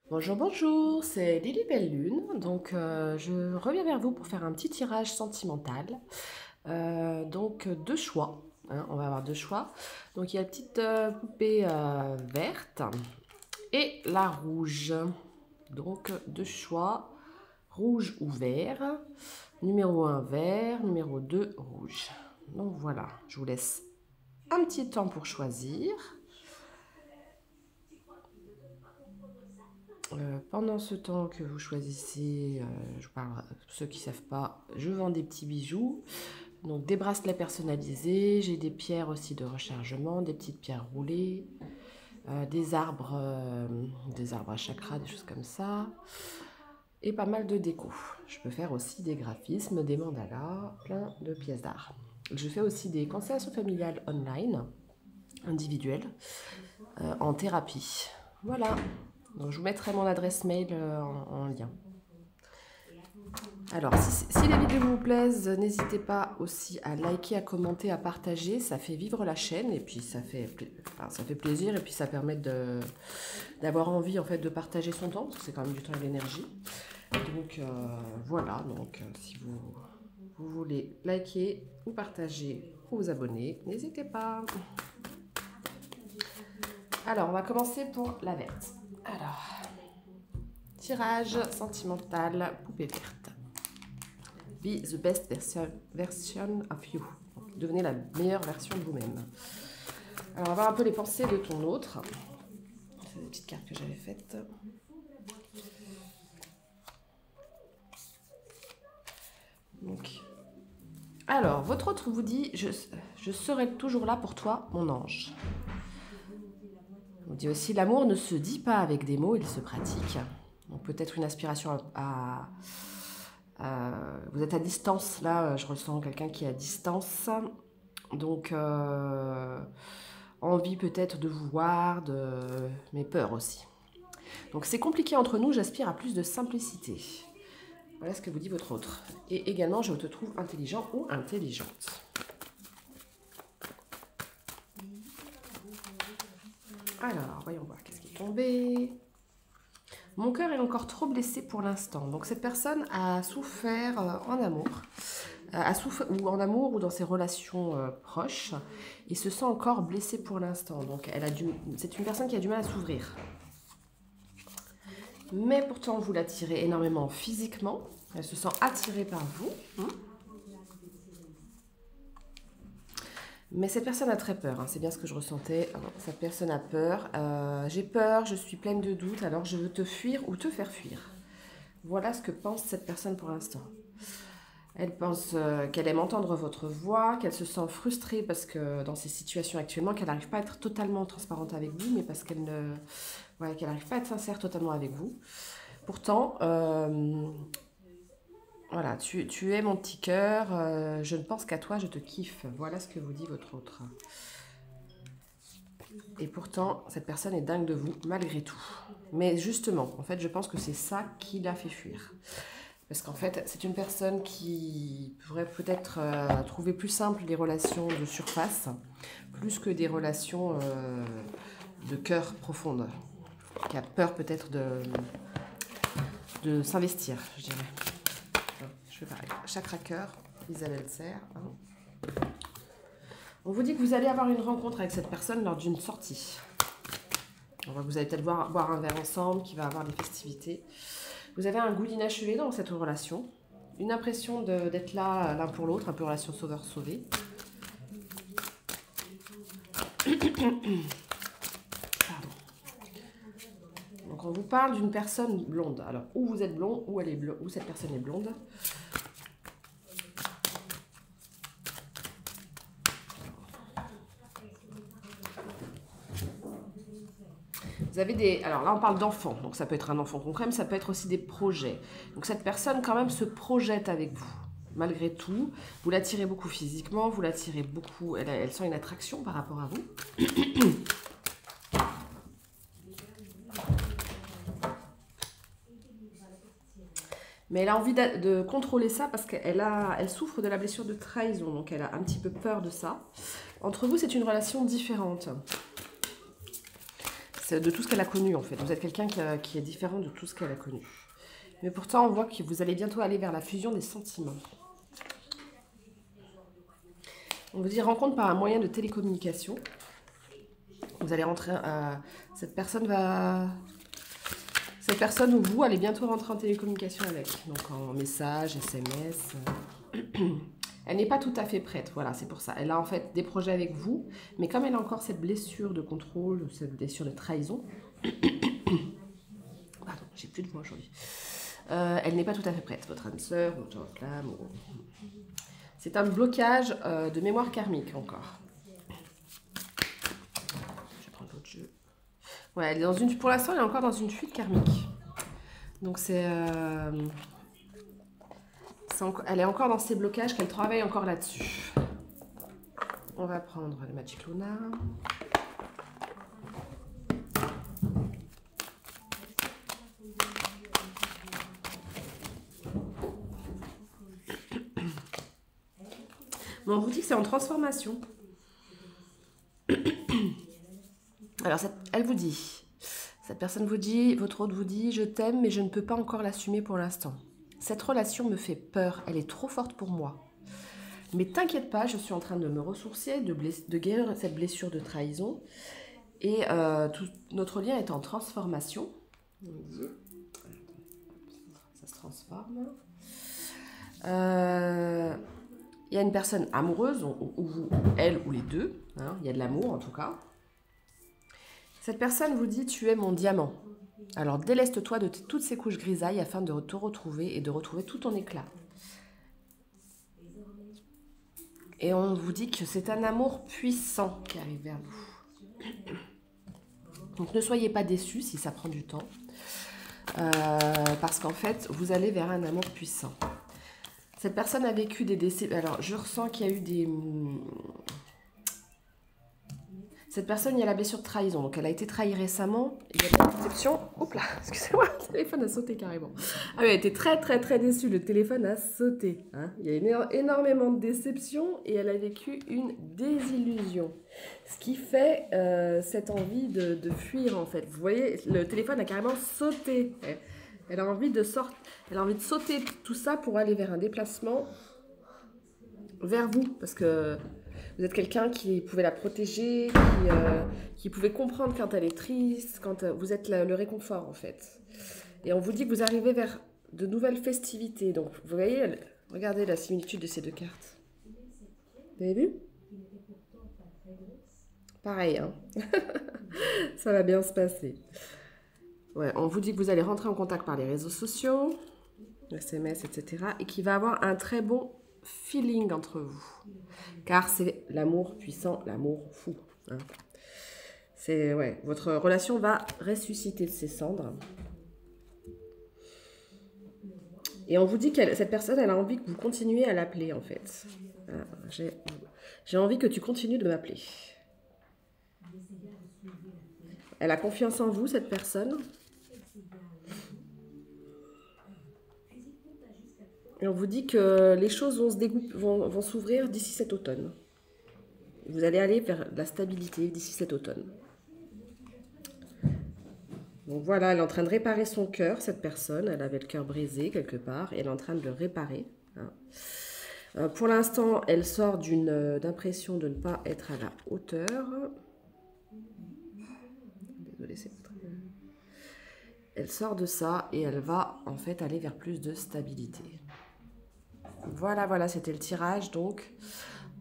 Bonjour, bonjour, c'est Lily Belle Lune. Donc, je reviens vers vous pour faire un petit tirage sentimental. Donc, deux choix, hein, on va avoir deux choix. Donc, il y a la petite poupée verte et la rouge. Donc, deux choix, rouge ou vert. Numéro un vert, numéro 2 rouge. Donc, voilà, je vous laisse un petit temps pour choisir. Pendant ce temps que vous choisissez, je parle ceux qui ne savent pas, je vends des petits bijoux, donc des bracelets personnalisés, j'ai des pierres aussi de rechargement, des petites pierres roulées, des arbres à chakra, des choses comme ça, et pas mal de déco. Je peux faire aussi des graphismes, des mandalas, plein de pièces d'art. Je fais aussi des constellations familiales online, individuelles, en thérapie. Voilà. Donc, je vous mettrai mon adresse mail en lien. Alors, si les vidéos vous plaisent, n'hésitez pas aussi à liker, à commenter, à partager. Ça fait vivre la chaîne et puis ça fait plaisir et puis ça permet d'avoir envie en fait de partager son temps parce que c'est quand même du temps et de l'énergie. Donc voilà, donc si vous voulez liker ou partager ou vous abonner, n'hésitez pas. Alors, on va commencer pour la verte. Alors, tirage sentimental, poupée verte. Be the best version of you. Donc, devenez la meilleure version de vous-même. Alors, on va voir un peu les pensées de ton autre. C'est des petites cartes que j'avais faites. Donc, alors, votre autre vous dit je serai toujours là pour toi, mon ange. On dit aussi l'amour ne se dit pas avec des mots, il se pratique. Donc, peut-être une aspiration vous êtes à distance, là, je ressens quelqu'un qui est à distance. Donc, envie peut-être de vous voir, mais peur aussi. Donc, c'est compliqué entre nous, j'aspire à plus de simplicité. Voilà ce que vous dit votre autre. Et également, je te trouve intelligent ou intelligente. Alors, voyons voir, qu'est-ce qui est tombé. Mon cœur est encore trop blessé pour l'instant. Donc, cette personne a souffert en amour. Ou en amour ou dans ses relations proches, et se sent encore blessée pour l'instant. Donc, c'est une personne qui a du mal à s'ouvrir. Mais pourtant, vous l'attirez énormément physiquement. Elle se sent attirée par vous. Mais cette personne a très peur, hein, c'est bien ce que je ressentais. Cette personne a peur. J'ai peur, je suis pleine de doutes, alors je veux te fuir ou te faire fuir. Voilà ce que pense cette personne pour l'instant. Elle pense qu'elle aime entendre votre voix, qu'elle se sent frustrée parce que dans ces situations actuellement, qu'elle n'arrive pas à être totalement transparente avec vous, mais parce qu'elle n'arrive pas à être sincère totalement avec vous. Pourtant, voilà, tu es mon petit cœur, je ne pense qu'à toi, je te kiffe. Voilà ce que vous dit votre autre. Et pourtant, cette personne est dingue de vous, malgré tout. Mais justement, en fait, je pense que c'est ça qui l'a fait fuir. Parce qu'en fait, c'est une personne qui pourrait peut-être trouver plus simple les relations de surface, plus que des relations de cœur profondes, qui a peur peut-être de s'investir, je dirais. Je fais pareil. Chakra cœur, Isabelle Serre. On vous dit que vous allez avoir une rencontre avec cette personne lors d'une sortie. Vous allez peut-être boire un verre ensemble, qui va avoir des festivités. Vous avez un goût d'inachevé dans cette relation, une impression d'être là l'un pour l'autre, un peu relation sauveur-sauvé. Pardon. Donc on vous parle d'une personne blonde. Alors, ou vous êtes blond, ou elle est blonde, ou cette personne est blonde. Vous avez des... Alors là, on parle d'enfants, donc ça peut être un enfant concret, mais ça peut être aussi des projets. Donc cette personne, quand même, se projette avec vous. Malgré tout, vous l'attirez beaucoup physiquement, vous l'attirez beaucoup... Elle sent une attraction par rapport à vous. Mais elle a envie de contrôler ça parce qu'elle souffre de la blessure de trahison, donc elle a un petit peu peur de ça. Entre vous, c'est une relation différente. C'est de tout ce qu'elle a connu, en fait. Vous êtes quelqu'un qui est différent de tout ce qu'elle a connu. Mais pourtant, on voit que vous allez bientôt aller vers la fusion des sentiments. On vous dit rencontre par un moyen de télécommunication. Vous allez rentrer à... Cette personne ou vous allez bientôt rentrer en télécommunication avec. Donc en message, SMS. Elle n'est pas tout à fait prête, voilà, c'est pour ça. Elle a en fait des projets avec vous, mais comme elle a encore cette blessure de contrôle, cette blessure de trahison, pardon, j'ai plus de voix aujourd'hui, elle n'est pas tout à fait prête, votre âme sœur, votre flamme. C'est un blocage de mémoire karmique encore. Je vais prendre l'autre jeu. Ouais, elle est dans une, pour l'instant, elle est encore dans une fuite karmique. Donc c'est... elle est encore dans ces blocages, qu'elle travaille encore là-dessus. On va prendre le Magic Luna. Bon, on vous dit que c'est en transformation. Alors, elle vous dit, cette personne vous dit, votre hôte vous dit, je t'aime, mais je ne peux pas encore l'assumer pour l'instant. Cette relation me fait peur, elle est trop forte pour moi. Mais t'inquiète pas, je suis en train de me ressourcer, de guérir cette blessure de trahison. Et tout notre lien est en transformation. Ça se transforme. Il y a une personne amoureuse, ou elle ou les deux. Hein, il y a de l'amour en tout cas. Cette personne vous dit, tu es mon diamant. Alors déleste-toi de toutes ces couches grisailles afin de te retrouver et de retrouver tout ton éclat. Et on vous dit que c'est un amour puissant qui arrive vers vous. Donc ne soyez pas déçus si ça prend du temps. Parce qu'en fait, vous allez vers un amour puissant. Cette personne a vécu des décès. Alors, je ressens qu'il y a eu des... Cette personne, il y a la blessure de trahison. Donc, elle a été trahie récemment. Il y a de la déception. Oups là, excusez-moi, le téléphone a sauté carrément. Ah oui, elle était très, très, très déçue. Le téléphone a sauté. Hein. Il y a énormément de déception et elle a vécu une désillusion. Ce qui fait cette envie de fuir, en fait. Vous voyez, le téléphone a carrément sauté. Elle a envie de sauter tout ça pour aller vers un déplacement vers vous. Parce que... Vous êtes quelqu'un qui pouvait la protéger, qui pouvait comprendre quand elle est triste, quand vous êtes le réconfort en fait. Et on vous dit que vous arrivez vers de nouvelles festivités. Donc vous voyez, regardez la similitude de ces deux cartes. Vous avez vu? Pareil, hein. Ça va bien se passer. Ouais, on vous dit que vous allez rentrer en contact par les réseaux sociaux, SMS, etc. Et qu'il va avoir un très bon feeling entre vous. Car c'est l'amour puissant, l'amour fou. Hein. C'est, ouais, votre relation va ressusciter de ses cendres. Et on vous dit que cette personne, elle a envie que vous continuiez à l'appeler, en fait. J'ai envie que tu continues de m'appeler. Elle a confiance en vous, cette personne. Et on vous dit que les choses vont s'ouvrir d'ici cet automne. Vous allez aller vers la stabilité d'ici cet automne. Donc voilà, elle est en train de réparer son cœur, cette personne. Elle avait le cœur brisé quelque part et elle est en train de le réparer. Hein. Pour l'instant, elle sort d'impression de ne pas être à la hauteur. Désolée, c'est pas très... Elle sort de ça et elle va en fait aller vers plus de stabilité. Voilà, voilà, c'était le tirage donc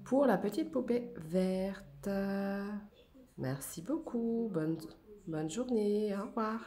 pour la petite poupée verte. Merci beaucoup, bonne journée, au revoir.